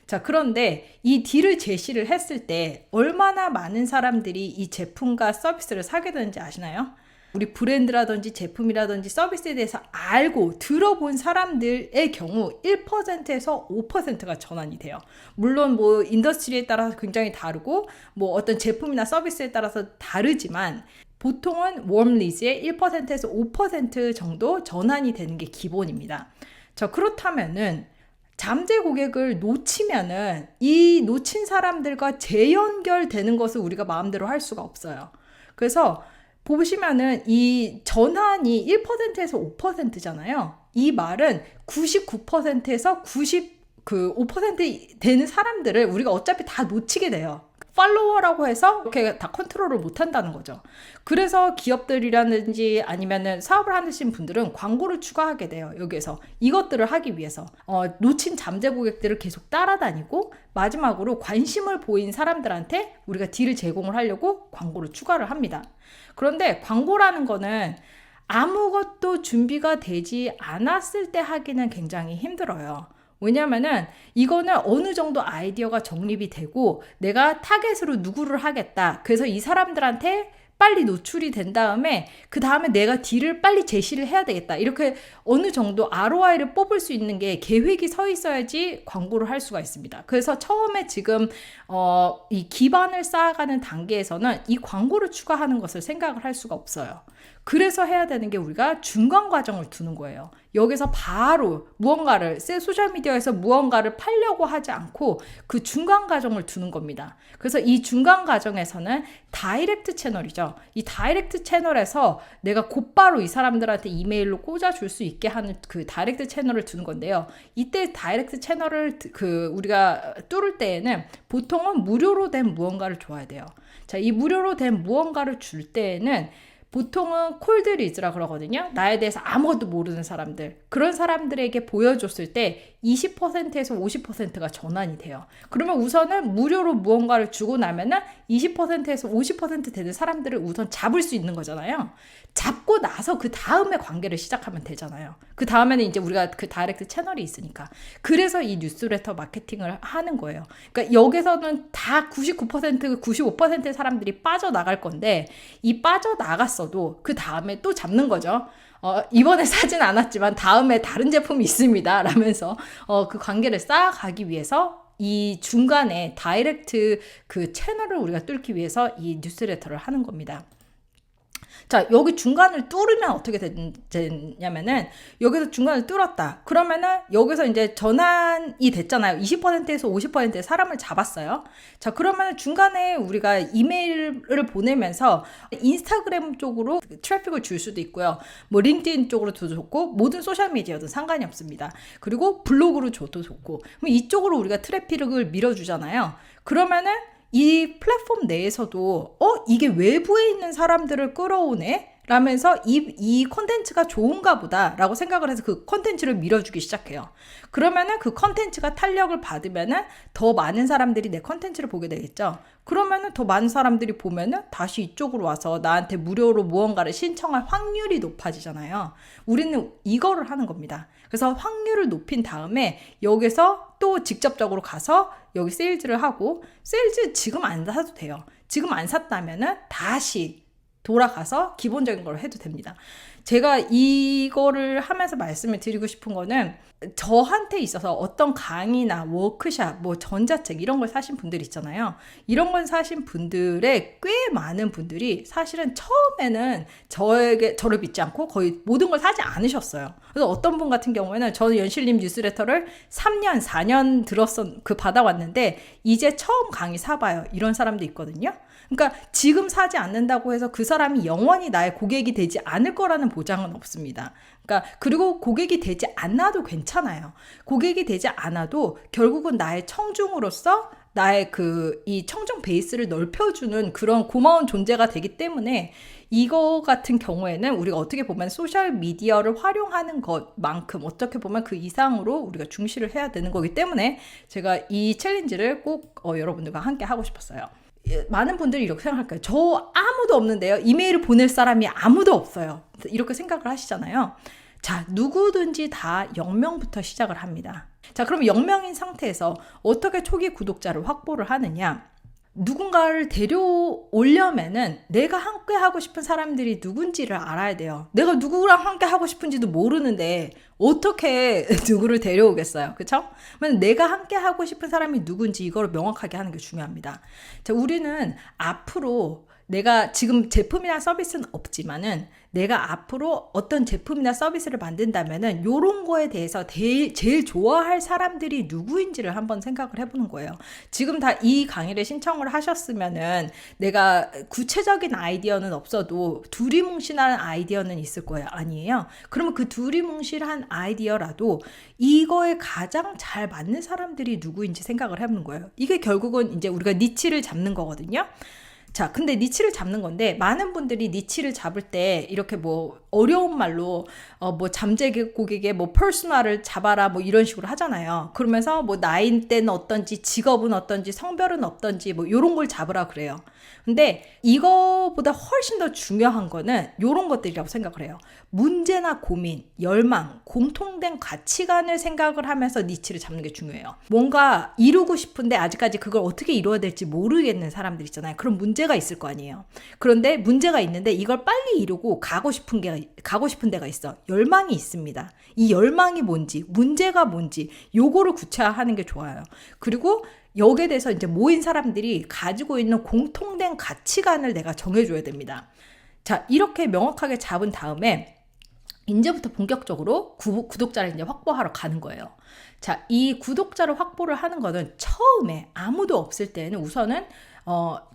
자, 그런데 이 딜을 제시를 했을 때 얼마나 많은 사람들이 이 제품과 서비스를 사게 되는지 아시나요? 우리 브랜드라든지 제품이라든지 서비스에 대해서 알고 들어본 사람들의 경우 1%에서 5%가 전환이 돼요. 물론 뭐 인더스트리에 따라서 굉장히 다르고 뭐 어떤 제품이나 서비스에 따라서 다르지만 보통은 웜리즈의 1%에서 5% 정도 전환이 되는 게 기본입니다. 자, 그렇다면은 잠재 고객을 놓치면은 이 놓친 사람들과 재연결되는 것을 우리가 마음대로 할 수가 없어요. 그래서 보시면은 이 전환이 1%에서 5%잖아요. 이 말은 99%에서 5% 되는 사람들을 우리가 어차피 다 놓치게 돼요. 팔로워라고 해서 이렇게 다 컨트롤을 못 한다는 거죠. 그래서 기업들이라든지 아니면은 사업을 하시는 분들은 광고를 추가하게 돼요. 여기에서 이것들을 하기 위해서 놓친 잠재 고객들을 계속 따라다니고 마지막으로 관심을 보인 사람들한테 우리가 딜을 제공을 하려고 광고를 추가를 합니다. 그런데 광고라는 거는 아무것도 준비가 되지 않았을 때 하기는 굉장히 힘들어요. 왜냐면은 이거는 어느 정도 아이디어가 정립이 되고 내가 타겟으로 누구를 하겠다. 그래서 이 사람들한테 빨리 노출이 된 다음에 그 다음에 내가 딜을 빨리 제시를 해야 되겠다. 이렇게 어느 정도 ROI를 뽑을 수 있는 게 계획이 서 있어야지 광고를 할 수가 있습니다. 그래서 처음에 지금 이 기반을 쌓아가는 단계에서는 이 광고를 추가하는 것을 생각을 할 수가 없어요. 그래서 해야 되는 게 우리가 중간 과정을 두는 거예요. 여기서 바로 무언가를 소셜미디어에서 무언가를 팔려고 하지 않고 그 중간 과정을 두는 겁니다. 그래서 이 중간 과정에서는 다이렉트 채널이죠. 이 다이렉트 채널에서 내가 곧바로 이 사람들한테 이메일로 꽂아줄 수 있게 하는 그 다이렉트 채널을 두는 건데요. 이때 다이렉트 채널을 우리가 뚫을 때에는 보통은 무료로 된 무언가를 줘야 돼요. 자, 이 무료로 된 무언가를 줄 때에는 보통은 콜드리즈라 그러거든요. 나에 대해서 아무것도 모르는 사람들. 그런 사람들에게 보여줬을 때 20%에서 50%가 전환이 돼요. 그러면 우선은 무료로 무언가를 주고 나면은 20%에서 50% 되는 사람들을 우선 잡을 수 있는 거잖아요. 잡고 나서 그 다음에 관계를 시작하면 되잖아요. 그 다음에는 이제 우리가 그 다이렉트 채널이 있으니까. 그래서 이 뉴스레터 마케팅을 하는 거예요. 그러니까 여기서는 다 99%, 95%의 사람들이 빠져나갈 건데 이 빠져나갔어도 그 다음에 또 잡는 거죠. 이번에 사진 않았지만 다음에 다른 제품이 있습니다. 라면서 그 관계를 쌓아가기 위해서 이 중간에 다이렉트 그 채널을 우리가 뚫기 위해서 이 뉴스레터를 하는 겁니다. 자, 여기 중간을 뚫으면 어떻게 되냐면은 여기서 중간을 뚫었다. 그러면은 여기서 이제 전환이 됐잖아요. 20%에서 50%의 사람을 잡았어요. 자, 그러면은 중간에 우리가 이메일을 보내면서 인스타그램 쪽으로 트래픽을 줄 수도 있고요. 뭐 링크드인 쪽으로도 좋고 모든 소셜 미디어든 상관이 없습니다. 그리고 블로그로 줘도 좋고. 그럼 이쪽으로 우리가 트래픽을 밀어주잖아요. 그러면은 이 플랫폼 내에서도 이게 외부에 있는 사람들을 끌어오네? 라면서 이 콘텐츠가 좋은가 보다 라고 생각을 해서 그 콘텐츠를 밀어주기 시작해요. 그러면은 그 콘텐츠가 탄력을 받으면은 더 많은 사람들이 내 콘텐츠를 보게 되겠죠. 그러면은 더 많은 사람들이 보면은 다시 이쪽으로 와서 나한테 무료로 무언가를 신청할 확률이 높아지잖아요. 우리는 이거를 하는 겁니다. 그래서 확률을 높인 다음에 여기서 또 직접적으로 가서 여기 세일즈를 하고 세일즈 지금 안 사도 돼요. 지금 안 샀다면은 다시 돌아가서 기본적인 걸 해도 됩니다. 제가 이거를 하면서 말씀을 드리고 싶은 거는 저한테 있어서 어떤 강의나 워크샵, 뭐 전자책 이런 걸 사신 분들 있잖아요. 이런 걸 사신 분들의 꽤 많은 분들이 사실은 처음에는 저를 믿지 않고 거의 모든 걸 사지 않으셨어요. 그래서 어떤 분 같은 경우에는 저는 연실님 뉴스레터를 3년, 4년 받아왔는데 이제 처음 강의 사봐요. 이런 사람도 있거든요. 그러니까 지금 사지 않는다고 해서 그 사람이 영원히 나의 고객이 되지 않을 거라는 보장은 없습니다. 그러니까 그리고 고객이 되지 않아도 괜찮아요. 고객이 되지 않아도 결국은 나의 청중으로서 나의 이 청중 베이스를 넓혀주는 그런 고마운 존재가 되기 때문에 이거 같은 경우에는 우리가 어떻게 보면 소셜 미디어를 활용하는 것만큼 어떻게 보면 그 이상으로 우리가 중시를 해야 되는 거기 때문에 제가 이 챌린지를 꼭 여러분들과 함께 하고 싶었어요. 많은 분들이 이렇게 생각할 거예요. 저 아무도 없는데요. 이메일을 보낼 사람이 아무도 없어요. 이렇게 생각을 하시잖아요. 자, 누구든지 다 0명부터 시작을 합니다. 자, 그럼 0명인 상태에서 어떻게 초기 구독자를 확보를 하느냐? 누군가를 데려오려면은 내가 함께 하고 싶은 사람들이 누군지를 알아야 돼요. 내가 누구랑 함께 하고 싶은지도 모르는데 어떻게 누구를 데려오겠어요. 그쵸? 내가 함께 하고 싶은 사람이 누군지 이걸 명확하게 하는 게 중요합니다. 자, 우리는 앞으로 내가 지금 제품이나 서비스는 없지만은 내가 앞으로 어떤 제품이나 서비스를 만든다면은 요런 거에 대해서 제일 좋아할 사람들이 누구인지를 한번 생각을 해보는 거예요. 지금 다 이 강의를 신청을 하셨으면은 내가 구체적인 아이디어는 없어도 두리뭉실한 아이디어는 있을 거예요. 아니에요? 그러면 그 두리뭉실한 아이디어라도 이거에 가장 잘 맞는 사람들이 누구인지 생각을 해보는 거예요. 이게 결국은 이제 우리가 니치를 잡는 거거든요. 자, 근데 니치를 잡는 건데 많은 분들이 니치를 잡을 때 이렇게 뭐 어려운 말로 뭐 잠재 고객의 뭐 퍼스널을 잡아라 뭐 이런 식으로 하잖아요. 그러면서 뭐 나이대는 어떤지, 직업은 어떤지, 성별은 어떤지 뭐 이런 걸 잡으라 그래요. 근데 이거보다 훨씬 더 중요한 거는 이런 것들이라고 생각을 해요. 문제나 고민, 열망, 공통된 가치관을 생각을 하면서 니치를 잡는 게 중요해요. 뭔가 이루고 싶은데 아직까지 그걸 어떻게 이루어야 될지 모르겠는 사람들 있잖아요. 그런 문제가 있을 거 아니에요. 그런데 문제가 있는데 이걸 빨리 이루고 가고 싶은 데가 있어. 열망이 있습니다. 이 열망이 뭔지, 문제가 뭔지 요거를 구체화하는 게 좋아요. 그리고 여기에 대해서 이제 모인 사람들이 가지고 있는 공통된 가치관을 내가 정해줘야 됩니다. 자, 이렇게 명확하게 잡은 다음에 이제부터 본격적으로 구독자를 이제 확보하러 가는 거예요. 자, 이 구독자를 확보를 하는 거는 처음에 아무도 없을 때는 우선은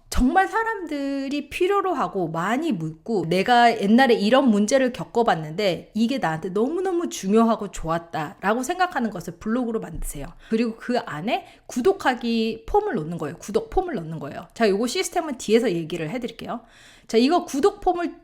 정말 사람들이 필요로 하고 많이 묻고 내가 옛날에 이런 문제를 겪어봤는데 이게 나한테 너무너무 중요하고 좋았다라고 생각하는 것을 블로그로 만드세요. 그리고 그 안에 구독하기 폼을 넣는 거예요. 구독 폼을 넣는 거예요. 자, 요거 시스템은 뒤에서 얘기를 해드릴게요. 자, 이거 구독 폼을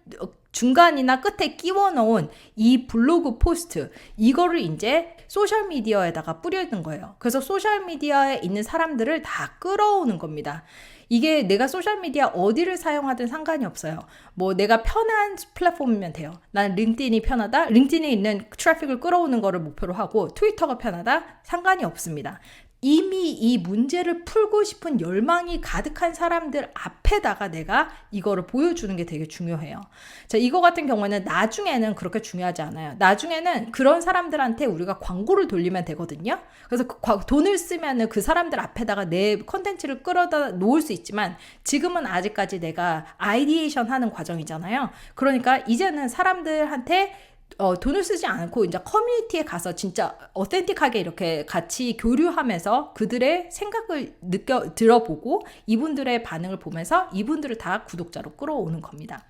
중간이나 끝에 끼워 넣은 이 블로그 포스트, 이거를 이제 소셜미디어에다가 뿌리는 거예요. 그래서 소셜미디어에 있는 사람들을 다 끌어오는 겁니다. 이게 내가 소셜미디어 어디를 사용하든 상관이 없어요. 뭐 내가 편한 플랫폼이면 돼요. 난 링크드인이 편하다. 링크드인에 있는 트래픽을 끌어오는 거를 목표로 하고 트위터가 편하다. 상관이 없습니다. 이미 이 문제를 풀고 싶은 열망이 가득한 사람들 앞에다가 내가 이거를 보여주는 게 되게 중요해요. 자, 이거 같은 경우에는 나중에는 그렇게 중요하지 않아요. 나중에는 그런 사람들한테 우리가 광고를 돌리면 되거든요. 그래서 돈을 쓰면은 그 사람들 앞에다가 내 컨텐츠를 끌어다 놓을 수 있지만 지금은 아직까지 내가 아이디에이션 하는 과정이잖아요. 그러니까 이제는 사람들한테 돈을 쓰지 않고 이제 커뮤니티에 가서 진짜 어센틱하게 이렇게 같이 교류하면서 그들의 생각을 들어보고 이분들의 반응을 보면서 이분들을 다 구독자로 끌어오는 겁니다.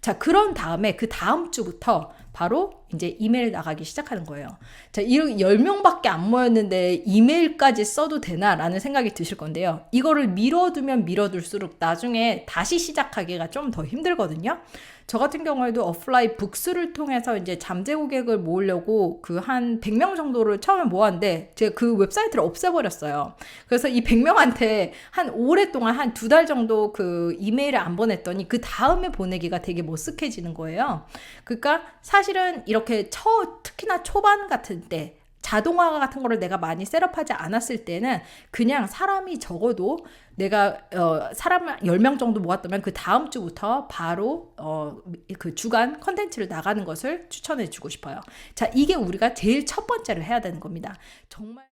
자, 그런 다음에 그 다음 주부터 바로 이제 이메일 나가기 시작하는 거예요. 자, 이런 10명밖에 안 모였는데 이메일까지 써도 되나라는 생각이 드실 건데요. 이거를 미뤄두면 미뤄둘수록 나중에 다시 시작하기가 좀 더 힘들거든요. 저 같은 경우에도 오프라인 북스를 통해서 이제 잠재 고객을 모으려고 그 한 100명 정도를 처음에 모았는데 제가 그 웹사이트를 없애버렸어요. 그래서 이 100명한테 한 오랫동안 한 2달 정도 그 이메일을 안 보냈더니 그 다음에 보내기가 되게 머쓱해지는 거예요. 그러니까 사실은 이렇게 특히나 초반 같은 때 자동화 같은 거를 내가 많이 셋업하지 않았을 때는 그냥 사람이 적어도 내가 사람 10명 정도 모았다면 그 다음 주부터 바로 그 주간 컨텐츠를 나가는 것을 추천해 주고 싶어요. 자, 이게 우리가 제일 첫 번째로 해야 되는 겁니다. 정말